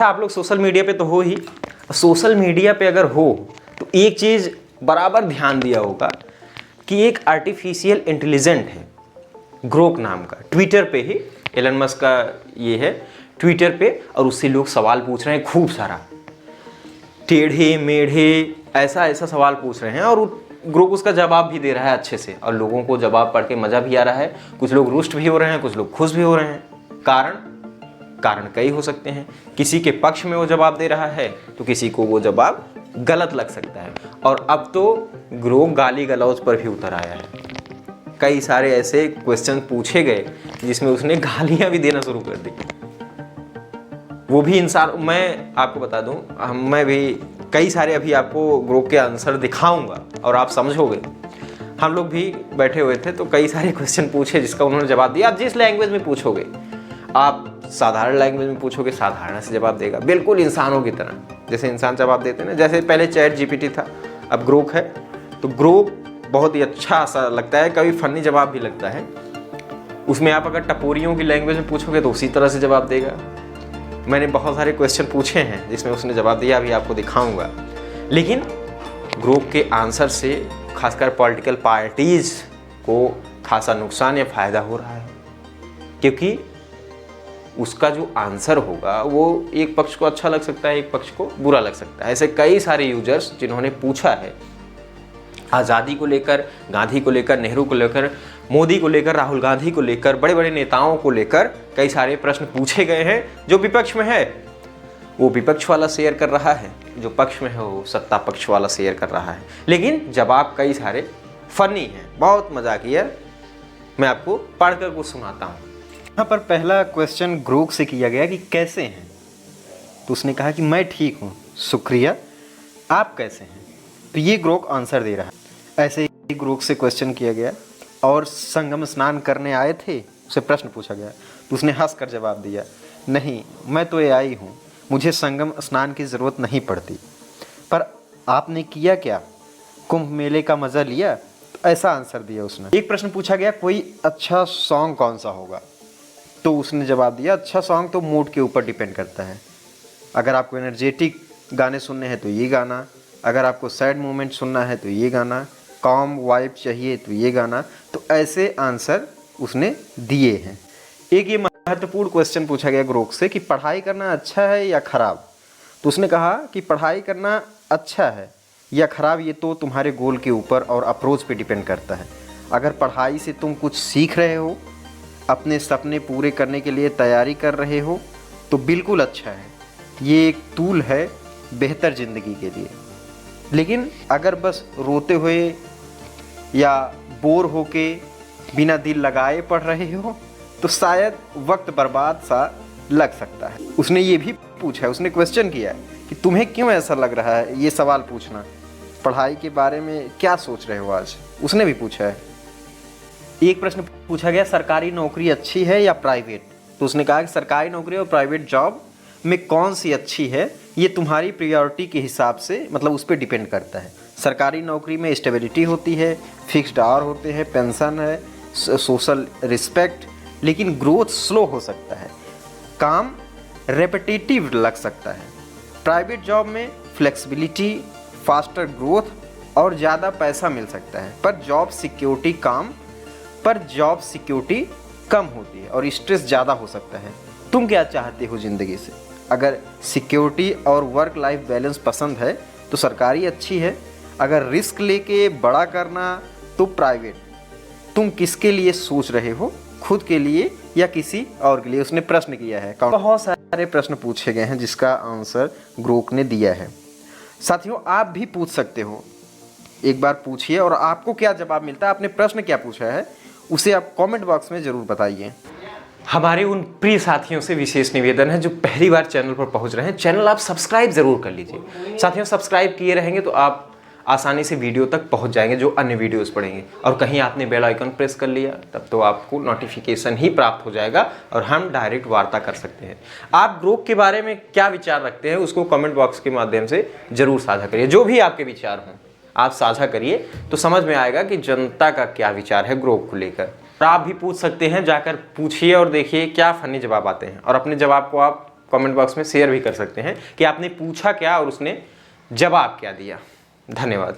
आप लोग social media पे तो हो ही, सोशल मीडिया पे अगर हो तो एक चीज़ बराबर ध्यान दिया होगा कि एक आर्टिफिशियल इंटेलिजेंट है ग्रोक नाम का, ट्विटर पे ही, एलन मस्क का ये है ट्विटर पे, और उससे लोग सवाल पूछ रहे हैं खूब सारा, टेढ़े मेढ़े ऐसा ऐसा सवाल पूछ रहे हैं, और ग्रोक उसका जवाब भी दे रहा है अच्छे से, और लोगों को जवाब पढ़ के मज़ा भी आ रहा है। कुछ लोग रुष्ट भी हो रहे हैं, कुछ लोग खुश भी हो रहे हैं। कारण कई हो सकते हैं। किसी के पक्ष में वो जवाब दे रहा है तो किसी को वो जवाब गलत लग सकता है। और अब तो ग्रोक गाली गलौज पर भी उतर आया है। कई सारे ऐसे क्वेश्चन पूछे गए जिसमें उसने गालियां भी देना शुरू कर दी। वो भी इंसान, मैं आपको बता दूं, मैं भी कई सारे अभी आपको ग्रोक के आंसर दिखाऊंगा और आप समझोगे। हम लोग भी बैठे हुए थे तो कई सारे क्वेश्चन पूछे जिसका उन्होंने जवाब दिया। आप जिस लैंग्वेज में पूछोगे, आप साधारण लैंग्वेज में पूछोगे, साधारण से जवाब देगा, बिल्कुल इंसानों की तरह, जैसे इंसान जवाब देते हैं ना। जैसे पहले चैट जीपीटी था, अब ग्रोक है, तो ग्रोक बहुत ही अच्छा सा लगता है, कभी फनी जवाब भी लगता है। उसमें आप अगर टपोरियों की लैंग्वेज में पूछोगे तो उसी तरह से जवाब देगा। मैंने बहुत सारे क्वेश्चन पूछे हैं जिसमें उसने जवाब दिया, अभी आपको दिखाऊंगा। लेकिन ग्रोक के आंसर से खासकर पॉलिटिकल पार्टीज को खासा नुकसान या फ़ायदा हो रहा है, क्योंकि उसका जो आंसर होगा वो एक पक्ष को अच्छा लग सकता है, एक पक्ष को बुरा लग सकता है। ऐसे कई सारे यूजर्स जिन्होंने पूछा है, आज़ादी को लेकर, गांधी को लेकर, नेहरू को लेकर, मोदी को लेकर, राहुल गांधी को लेकर, बड़े बड़े नेताओं को लेकर कई सारे प्रश्न पूछे गए हैं। जो विपक्ष में है वो विपक्ष वाला शेयर कर रहा है, जो पक्ष में है वो सत्ता पक्ष वाला शेयर कर रहा है। लेकिन जवाब कई सारे फनी हैं, बहुत मजाकिया। मैं आपको पढ़कर कुछ सुनाता हूँ। यहाँ पर पहला क्वेश्चन ग्रोक से किया गया कि कैसे हैं, तो उसने कहा कि मैं ठीक हूँ, शुक्रिया, आप कैसे हैं। तो ये ग्रोक आंसर दे रहा है। ऐसे ही ग्रोक से क्वेश्चन किया गया और संगम स्नान करने आए थे, उसे प्रश्न पूछा गया तो उसने हंस कर जवाब दिया, नहीं मैं तो एआई हूँ, मुझे संगम स्नान की ज़रूरत नहीं पड़ती। पर आपने किया क्या, कुंभ मेले का मज़ा लिया? तो ऐसा आंसर दिया उसने। एक प्रश्न पूछा गया कोई अच्छा सॉन्ग कौन सा होगा, तो उसने जवाब दिया अच्छा सॉन्ग तो मूड के ऊपर डिपेंड करता है। अगर आपको एनर्जेटिक गाने सुनने हैं तो ये गाना, अगर आपको सैड मोमेंट सुनना है तो ये गाना, कॉम वाइब चाहिए तो ये गाना। तो ऐसे आंसर उसने दिए हैं। एक ये महत्वपूर्ण क्वेश्चन पूछा गया ग्रोक से कि पढ़ाई करना अच्छा है या ख़राब, तो उसने कहा कि पढ़ाई करना अच्छा है या ख़राब ये तो तुम्हारे गोल के ऊपर और अप्रोच पे डिपेंड करता है। अगर पढ़ाई से तुम कुछ सीख रहे हो, अपने सपने पूरे करने के लिए तैयारी कर रहे हो, तो बिल्कुल अच्छा है, ये एक टूल है बेहतर ज़िंदगी के लिए। लेकिन अगर बस रोते हुए या बोर होके बिना दिल लगाए पढ़ रहे हो तो शायद वक्त बर्बाद सा लग सकता है। उसने ये भी पूछा है, उसने क्वेश्चन किया है कि तुम्हें क्यों ऐसा लग रहा है, ये सवाल पूछना, पढ़ाई के बारे में क्या सोच रहे हो आज, उसने भी पूछा है। एक प्रश्न पूछा गया सरकारी नौकरी अच्छी है या प्राइवेट, तो उसने कहा कि सरकारी नौकरी और प्राइवेट जॉब में कौन सी अच्छी है ये तुम्हारी प्रायोरिटी के हिसाब से, मतलब उस पर डिपेंड करता है। सरकारी नौकरी में स्टेबिलिटी होती है, फिक्स्ड आवर होते हैं, पेंशन है, सोशल रिस्पेक्ट, लेकिन ग्रोथ स्लो हो सकता है, काम रेपिटेटिव लग सकता है। प्राइवेट जॉब में फ्लेक्सिबिलिटी, फास्टर ग्रोथ और ज़्यादा पैसा मिल सकता है, पर जॉब सिक्योरिटी कम होती है और स्ट्रेस ज़्यादा हो सकता है। तुम क्या चाहते हो ज़िंदगी से? अगर सिक्योरिटी और वर्क लाइफ बैलेंस पसंद है तो सरकारी अच्छी है, अगर रिस्क लेके बड़ा करना तो प्राइवेट। तुम किसके लिए सोच रहे हो, खुद के लिए या किसी और के लिए? उसने प्रश्न किया है। बहुत सारे प्रश्न पूछे गए हैं जिसका आंसर ग्रोक ने दिया है। साथियों आप भी पूछ सकते हो, एक बार पूछिए और आपको क्या जवाब मिलता है, आपने प्रश्न क्या पूछा है उसे आप कमेंट बॉक्स में ज़रूर बताइए। हमारे उन प्रिय साथियों से विशेष निवेदन है जो पहली बार चैनल पर पहुंच रहे हैं, चैनल आप सब्सक्राइब ज़रूर कर लीजिए। साथियों सब्सक्राइब किए रहेंगे तो आप आसानी से वीडियो तक पहुंच जाएंगे जो अन्य वीडियोस पढ़ेंगे, और कहीं आपने बेल आइकन प्रेस कर लिया तब तो आपको नोटिफिकेशन ही प्राप्त हो जाएगा और हम डायरेक्ट वार्ता कर सकते हैं। आप ग्रोक के बारे में क्या विचार रखते हैं उसको कमेंट बॉक्स के माध्यम से ज़रूर साझा करिए। जो भी आपके विचार हों आप साझा करिए तो समझ में आएगा कि जनता का क्या विचार है ग्रोक को लेकर। आप भी पूछ सकते हैं, जाकर पूछिए और देखिए क्या फनी जवाब आते हैं, और अपने जवाब को आप कमेंट बॉक्स में शेयर भी कर सकते हैं कि आपने पूछा क्या और उसने जवाब क्या दिया। धन्यवाद।